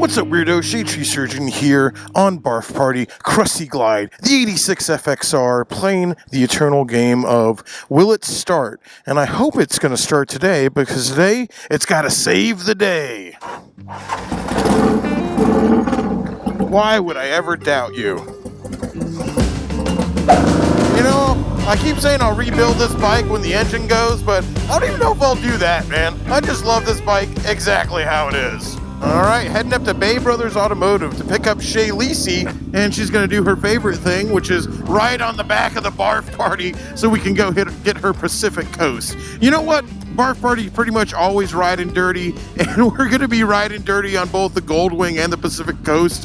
What's up, weirdo? Shadetree Surgeon here on Barf Party, Krusty Glide, the 86 FXR, playing the eternal game of Will It Start? And I hope it's going to start today, because today it's got to save the day. Why would I ever doubt you? You know, I keep saying I'll rebuild this bike when the engine goes, but I don't even know if I'll do that, man. I just love this bike exactly how it is. All right, heading up to Bay Brothers Automotive to pick up Shay Lisi, and she's going to do her favorite thing, which is ride on the back of the Barf Party so we can go get her Pacific Coast. You know what? Barf Party pretty much always riding dirty, and we're going to be riding dirty on both the Goldwing and the Pacific Coast.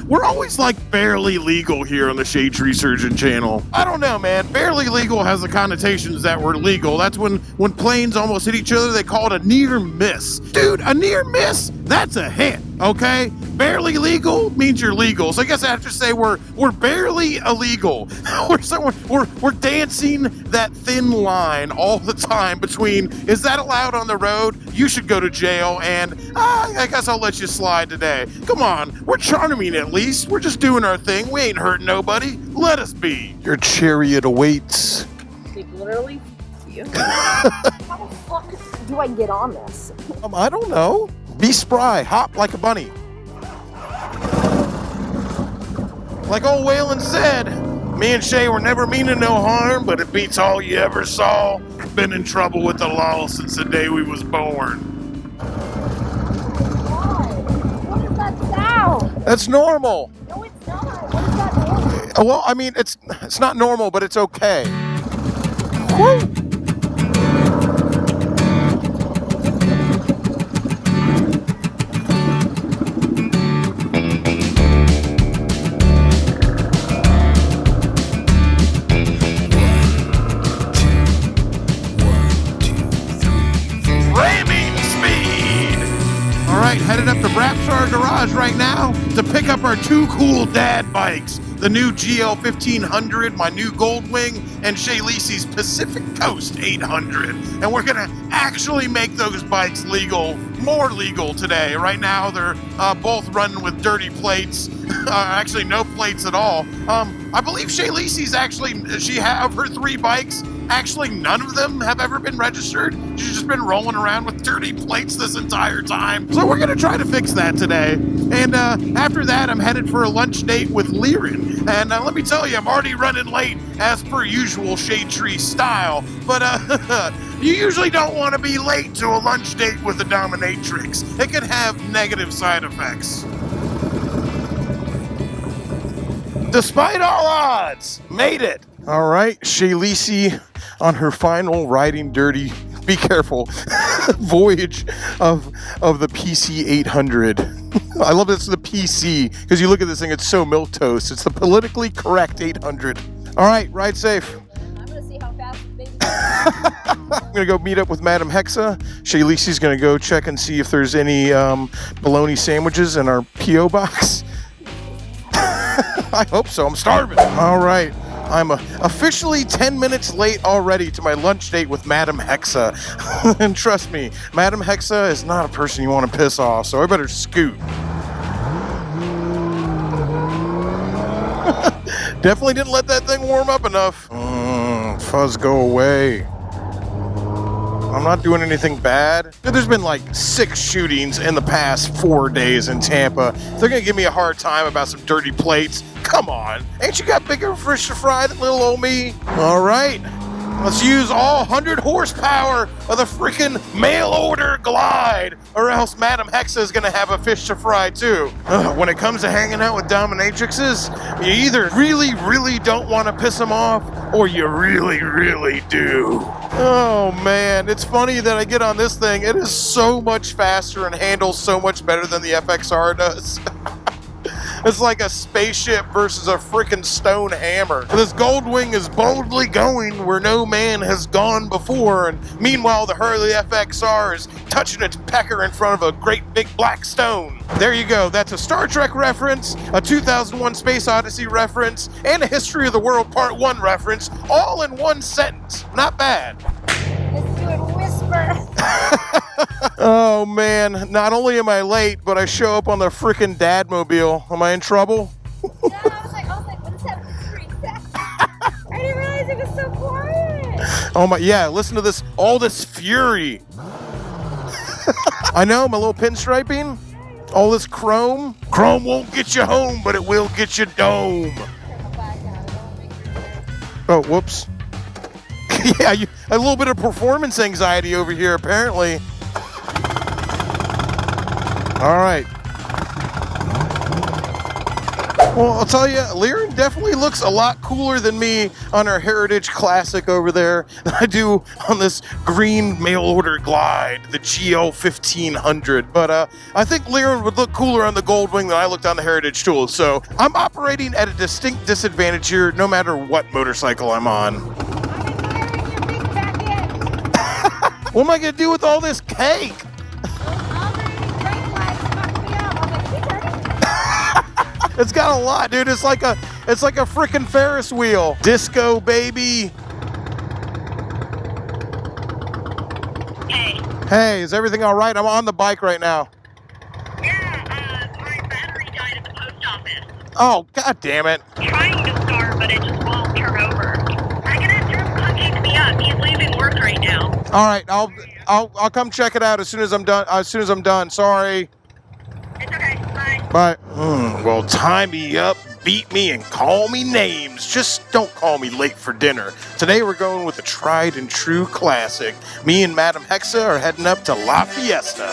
We're always like barely legal here on the Shadetree Surgeon channel. I don't know, man. Barely legal has the connotations that we're legal. That's when planes almost hit each other, they call it a near miss. Dude, a near miss? That's a hit, okay? Barely legal means you're legal. So I guess I have to say we're barely illegal. We're dancing that thin line all the time between, is that allowed on the road? You should go to jail, and I guess I'll let you slide today. Come on, we're charming at least. We're just doing our thing. We ain't hurting nobody. Let us be. Your chariot awaits. Like, literally, you. How the fuck do I get on this? I don't know. Be spry, hop like a bunny. Like old Waylon said, me and Shay were never meaning no harm, but it beats all you ever saw. Been in trouble with the law since the day we was born. Why? What is that sound? That's normal. No, it's not. What is that noise? Well, I mean, it's not normal, but it's okay. Woo! Headed up to Brapsar Garage right now to pick up our two cool dad bikes. The new GL 1500, my new Goldwing, and Shay Lisi's Pacific Coast 800. And we're going to actually make those bikes legal, more legal today. Right now, they're both running with dirty plates. Actually, no plates at all. I believe Shay Lisi's she have her three bikes. Actually, none of them have ever been registered. She's just been rolling around with dirty plates this entire time. So we're going to try to fix that today. And after that, I'm headed for a lunch date with Liren. And let me tell you, I'm already running late as per usual Shadetree style. But you usually don't want to be late to a lunch date with a dominatrix. It can have negative side effects. Despite all odds, made it. All right, Shay Lisi on her final riding dirty, be careful, voyage of the PC 800. I love this, the PC, because you look at this thing, it's so milquetoast. It's the politically correct 800. All right, ride safe. I'm going to see how fast they I'm going to go meet up with Madam Hexa. Shay Lisi's going to go check and see if there's any bologna sandwiches in our P.O. box. I hope so. I'm starving. All right. I'm officially 10 minutes late already to my lunch date with Madam Hexa. And trust me, Madam Hexa is not a person you want to piss off, so I better scoot. Definitely didn't let that thing warm up enough. Fuzz, go away. I'm not doing anything bad. There's been like 6 shootings in the past 4 days in Tampa. They're gonna give me a hard time about some dirty plates. Come on, ain't you got bigger fish to fry than little old me? All right, let's use all 100 horsepower of the freaking mail order Glide, or else Madam Hexa is gonna have a fish to fry too. When it comes to hanging out with dominatrixes, you either really, really don't want to piss them off, or you really, really do. Oh man, it's funny that I get on this thing. It is so much faster and handles so much better than the FXR does. It's like a spaceship versus a freaking stone hammer. This Goldwing is boldly going where no man has gone before, and meanwhile the Harley FXR is touching its pecker in front of a great big black stone. There you go. That's a Star Trek reference, a 2001 Space Odyssey reference, and a History of the World Part 1 reference, all in one sentence. Not bad. Let's do it whisper. Oh man, not only am I late, but I show up on the frickin' Dadmobile. Am I in trouble? Yeah, I was like, what is that whispering sound? I didn't realize it was so quiet. Oh my, yeah, listen to this, all this fury. I know, my little pinstriping, all this chrome. Chrome won't get you home, but it will get you dome. Oh, whoops. Yeah, a little bit of performance anxiety over here, apparently. All right. Well, I'll tell you, Liren definitely looks a lot cooler than me on her Heritage Classic over there than I do on this green mail-order Glide, the GL 1500. But I think Liren would look cooler on the Goldwing than I looked on the Heritage tool. So I'm operating at a distinct disadvantage here, no matter what motorcycle I'm on. I'm admiring your big jacket. What am I gonna do with all this cake? It's got a lot, dude. It's like a freaking Ferris wheel. Disco, baby. Hey. Hey, is everything all right? I'm on the bike right now. Yeah, my battery died at the post office. Oh, god damn it. Trying to start, but it just won't turn over. I can ask Drew to pick me up. He's leaving work right now. All right, I'll come check it out as soon as I'm done. Sorry. It's okay. Bye. Bye. Well, tie me up, beat me, and call me names. Just don't call me late for dinner. Today we're going with a tried and true classic. Me and Madam Hexa are heading up to La Fiesta.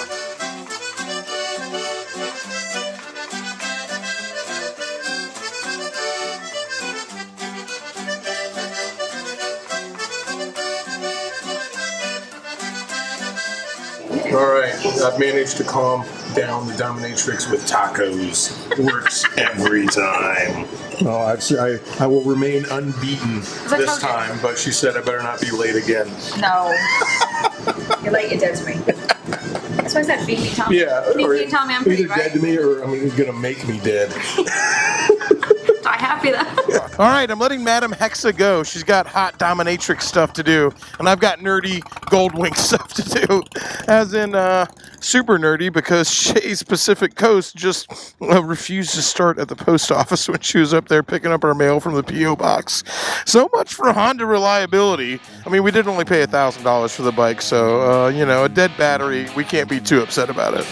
All right, I've managed to calm down the dominatrix with tacos. Works every time. Oh, I will remain unbeaten this time, but she said I better not be late again. No. You're like, you're dead to me. That's why I said feed me, Tommy. Yeah, Feed me, Tommy, I'm pretty, either right? dead to me or I'm gonna make me dead. I'm happy that. All right, I'm letting Madam Hexa go. She's got hot dominatrix stuff to do, and I've got nerdy Goldwing stuff to do. As in, super nerdy, because Shay's Pacific Coast just refused to start at the post office when she was up there picking up our mail from the P.O. box. So much for Honda reliability. I mean, we did only pay $1,000 for the bike, so, you know, a dead battery, we can't be too upset about it.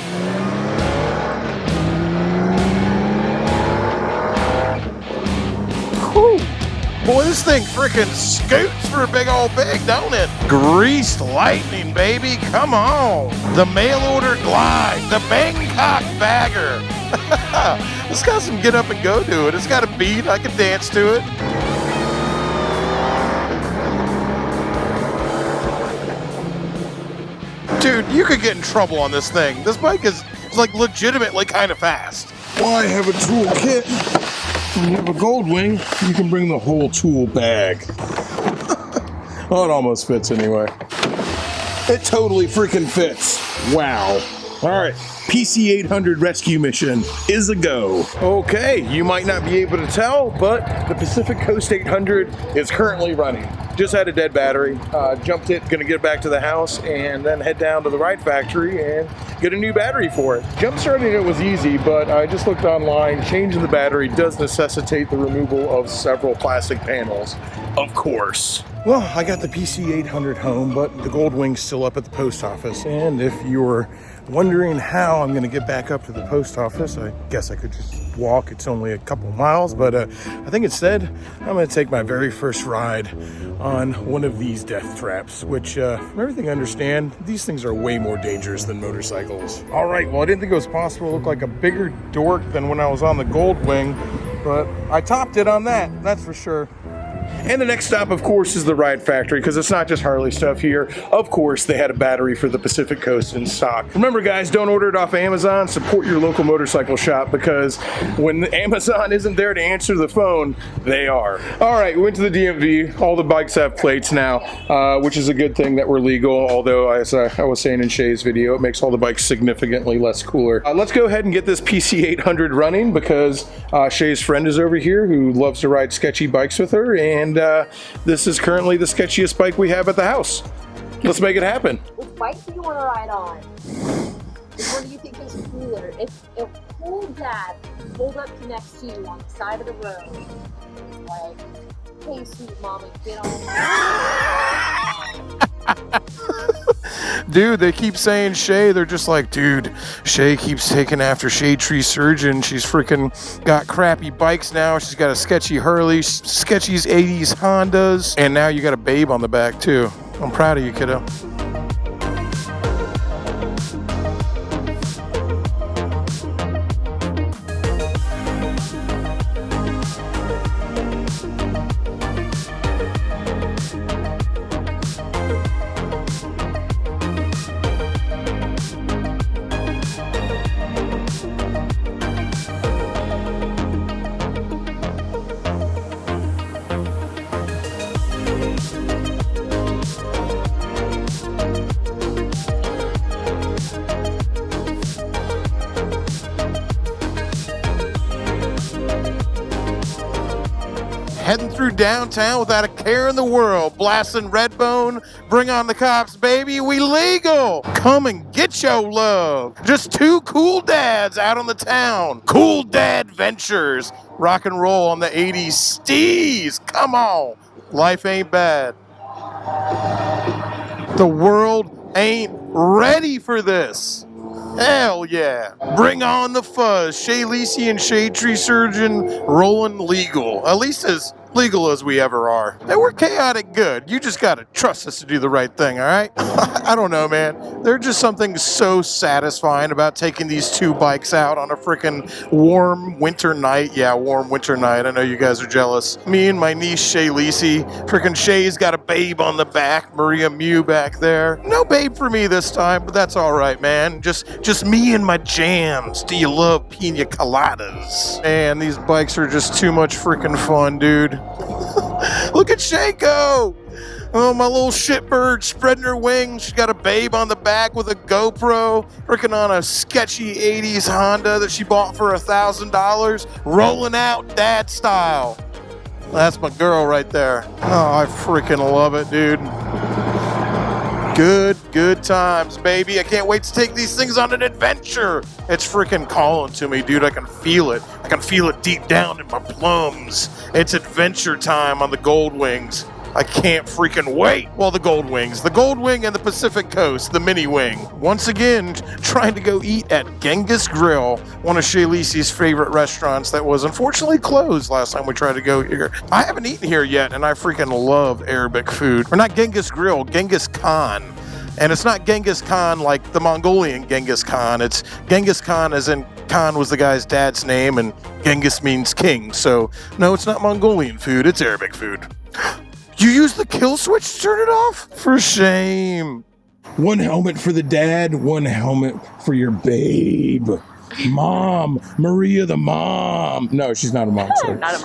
Whew. Boy, this thing frickin' scoots for a big old pig, don't it? Greased lightning, baby, come on. The mail-order Glide, the Bangkok Bagger. It's got some get up and go to it. It's got a beat, I can dance to it. Dude, you could get in trouble on this thing. This bike is like legitimately kind of fast. Well, I have a tool kit. When you have a Goldwing, you can bring the whole tool bag. Oh, it almost fits anyway. It totally freaking fits. Wow. All right, PC 800 rescue mission is a go. Okay, you might not be able to tell, but the Pacific Coast 800 is currently running. Just had a dead battery, jumped it, gonna get it back to the house, and then head down to the ride factory and get a new battery for it. Jump starting it was easy, but I just looked online. Changing the battery does necessitate the removal of several plastic panels, of course. Well, I got the PC 800 home, but the Goldwing's still up at the post office, and if you're wondering how I'm going to get back up to the post office, I guess I could just walk. It's only a couple miles, but I think instead I'm going to take my very first ride on one of these death traps, which from everything I understand, these things are way more dangerous than motorcycles. All right, well, I didn't think it was possible to look like a bigger dork than when I was on the Goldwing, but I topped it on that, that's for sure. And the next stop, of course, is the ride factory, because it's not just Harley stuff here. Of course, they had a battery for the Pacific Coast in stock. Remember, guys, don't order it off Amazon. Support your local motorcycle shop, because when Amazon isn't there to answer the phone, they are. All right, we went to the DMV. All the bikes have plates now, which is a good thing that we're legal, although, as I was saying in Shay's video, it makes all the bikes significantly less cooler. Let's go ahead and get this PC 800 running, because Shay's friend is over here who loves to ride sketchy bikes with her, and this is currently the sketchiest bike we have at the house. Let's make it happen. Which bike do you want to ride on? Which one do you think is cooler? If cool dad pulled up next to you on the side of the road, like, hey, sweet mama, get on. Dude, they keep saying Shay. They're just like, dude, Shay keeps taking after Shadetree Surgeon. She's freaking got crappy bikes now. She's got a sketchy Harley, sketchy's 80s Hondas, and now you got a babe on the back too. I'm proud of you, kiddo. Heading through downtown without a care in the world, blasting Redbone, bring on the cops, baby, we legal. Come and get your love. Just two cool dads out on the town. Cool dad ventures. Rock and roll on the 80s steez. Come on. Life ain't bad. The world ain't ready for this. Hell yeah. Bring on the fuzz. Shay Lisi and Shadetree Surgeon rolling legal. At least as legal as we ever are. And we're chaotic good. You just gotta trust us to do the right thing, all right? I don't know, man. There's just something so satisfying about taking these two bikes out on a freaking warm winter night. Yeah, warm winter night. I know you guys are jealous. Me and my niece, Shay Lisi. Freaking Shay's got a babe on the back. Maria Mew back there. No babe for me this time, but that's all right, man. Just me and my jams. Do you love pina coladas? And these bikes are just too much freaking fun, dude. Look at Shay go! Oh, my little shitbird spreading her wings. She's got a babe on the back with a GoPro, freaking on a sketchy 80s Honda that she bought for $1,000, rolling out dad style. That's my girl right there. Oh, I freaking love it, dude. Good times, baby. I can't wait to take these things on an adventure. It's freaking calling to me, dude. I can feel it. I can feel it deep down in my plums. It's adventure time on the Gold Wings. I can't freaking wait. Well, the Gold Wings. The Gold Wing and the Pacific Coast, the Mini Wing. Once again, trying to go eat at Genghis Grill, one of Shay Lisi's favorite restaurants that was unfortunately closed last time we tried to go here. I haven't eaten here yet, and I freaking love Arabic food. Or not Genghis Grill, Genghis Khan. And it's not Genghis Khan like the Mongolian Genghis Khan. It's Genghis Khan as in Khan was the guy's dad's name, and Genghis means king. So, no, it's not Mongolian food. It's Arabic food. You use the kill switch to turn it off? For shame. One helmet for the dad, one helmet for your babe. Mom, Maria the mom. No, she's not a mom. Sorry. Not a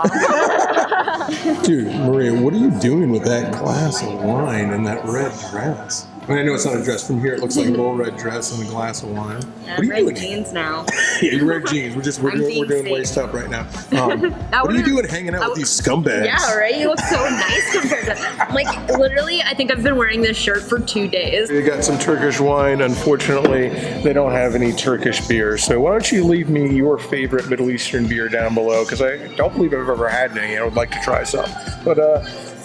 mom. Dude, Maria, what are you doing with that glass of wine and that red dress? I mean, I know it's not a dress. From here, it looks like a little red dress and a glass of wine. Yeah, what are you red doing jeans now. Yeah, you wear jeans. We're doing waist up right now. What are you doing hanging out with these scumbags? Yeah, right? You look so nice compared to... Like, literally, I think I've been wearing this shirt for 2 days. We got some Turkish wine. Unfortunately, they don't have any Turkish beer. So why don't you leave me your favorite Middle Eastern beer down below? Because I don't believe I've ever had any. I would like to try some. But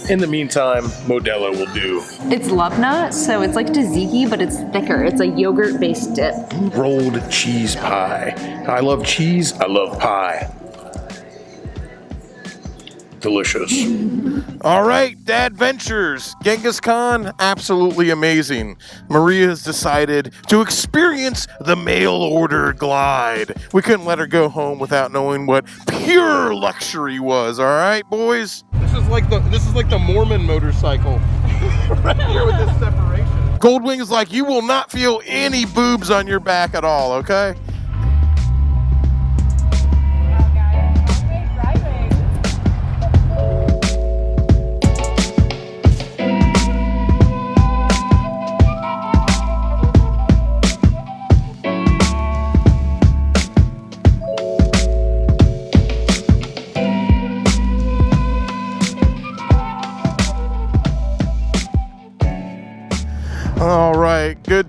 in the meantime, Modelo will do. It's love nut, so it's like tzatziki, but it's thicker. It's a yogurt-based dip. Rolled cheese pie. I love cheese. I love pie. Delicious. All right, Dad Ventures. Genghis Khan, absolutely amazing. Maria has decided to experience the mail order glide. We couldn't let her go home without knowing what pure luxury was. All right, boys. This is like the Mormon motorcycle right here with this separation. Goldwing is like, you will not feel any boobs on your back at all. Okay.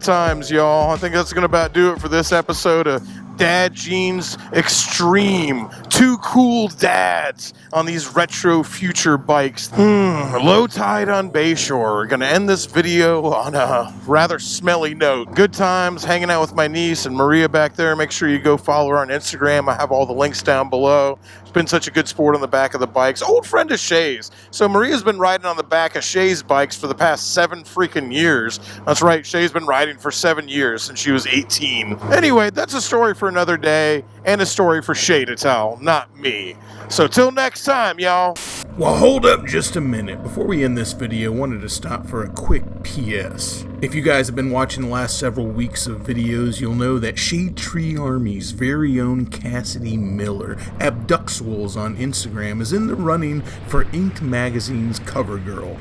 times, y'all. I think that's gonna about do it for this episode of Dad Jeans Extreme. Two cool dads on these retro future bikes. Low tide on Bayshore. We're gonna end this video on a rather smelly note. Good times hanging out with my niece and Maria back there. Make sure you go follow her on Instagram. I have all the links down below. It's been such a good sport on the back of the bikes. Old friend of Shay's. So Maria's been riding on the back of Shay's bikes for the past 7 freaking years. That's right, Shay's been riding for 7 years since she was 18. Anyway, that's a story for another day and a story for Shay to tell, not me. So till next time, y'all. Well, hold up just a minute. Before we end this video, I wanted to stop for a quick PS. If you guys have been watching the last several weeks of videos, you'll know that Shadetree Army's very own Cassidy Miller, Abduxwolves on Instagram, is in the running for Ink Magazine's cover girl.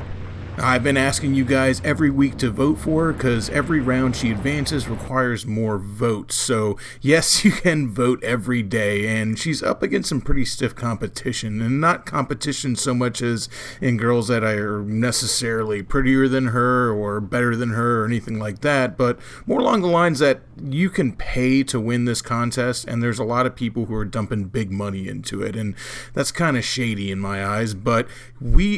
I've been asking you guys every week to vote for her because every round she advances requires more votes. So yes, you can vote every day, and she's up against some pretty stiff competition, and not competition so much as in girls that are necessarily prettier than her or better than her or anything like that, but more along the lines that you can pay to win this contest, and there's a lot of people who are dumping big money into it, and that's kind of shady in my eyes, but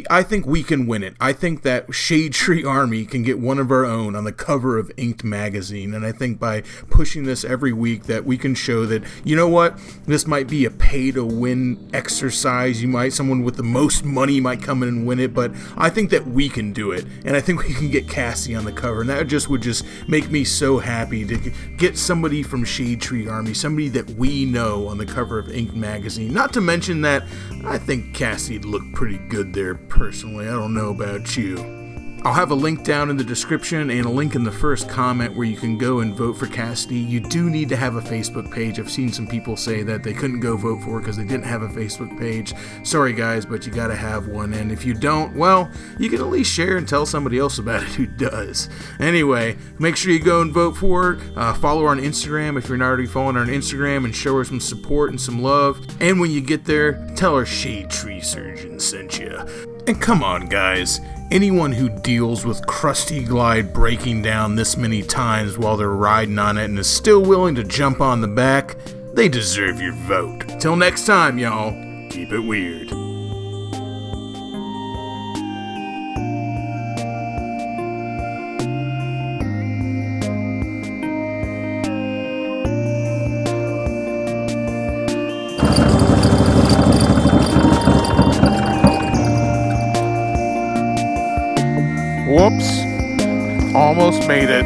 I think we can win it. I think that Shadetree Army can get one of our own on the cover of Inked magazine, and I think by pushing this every week that we can show that, you know what, this might be a pay-to-win exercise. Someone with the most money might come in and win it, but I think that we can do it, and I think we can get Cassie on the cover, and that would just make me so happy to get somebody from Shadetree Army, somebody that we know on the cover of Inked magazine. Not to mention that I think Cassie'd look pretty good there personally. I don't know about you. I'll have a link down in the description and a link in the first comment where you can go and vote for Cassidy. You do need to have a Facebook page. I've seen some people say that they couldn't go vote for it because they didn't have a Facebook page. Sorry guys, but you gotta have one, and if you don't, well, you can at least share and tell somebody else about it who does. Anyway, make sure you go and vote for it. Follow her on Instagram if you're not already following her on Instagram, and show her some support and some love. And when you get there, tell her Shadetree Surgeon sent you. And come on guys, anyone who deals with Krusty Glide breaking down this many times while they're riding on it and is still willing to jump on the back, they deserve your vote. Till next time, y'all, keep it weird. Whoops. Almost made it.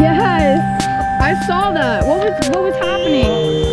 Yes, I saw that. What was happening?